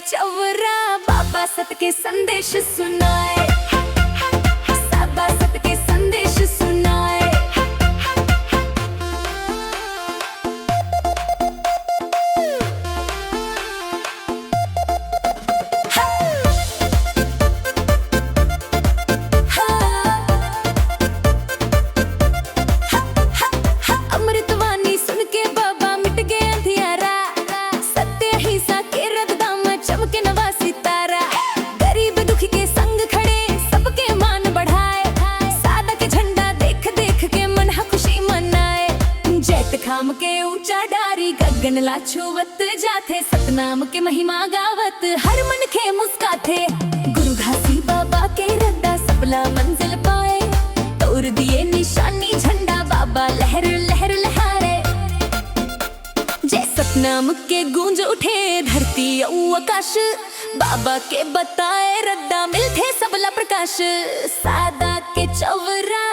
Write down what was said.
चौरा बाबा सत के संदेश सुनाए, बाबा सत के संदेश सुनाए। अमृतवाणी सुन के बाबा मिट गए अंधियारा, सत्य ही सा के चमके नवा सितारा। गरीब दुखी के संग खड़े सबके मान बढ़ाए, सादा के झंडा देख देख के मन खुशी मनाए। जैत खाम के ऊंचा डारी गगन ला छुवत जाथे, सतनाम के महिमा गावत हर मन के मुस्काथे। गुरु घासी बाबा के रद्दा सबला मंजिल पाए, तोड़ दिए निशानी झंडा बाबा लहर लहर लहारे। सतनाम के गूंज उठे धरती आकाश, बाबा के बताए रद्दा मिलते सबला प्रकाश। सादा के चौरा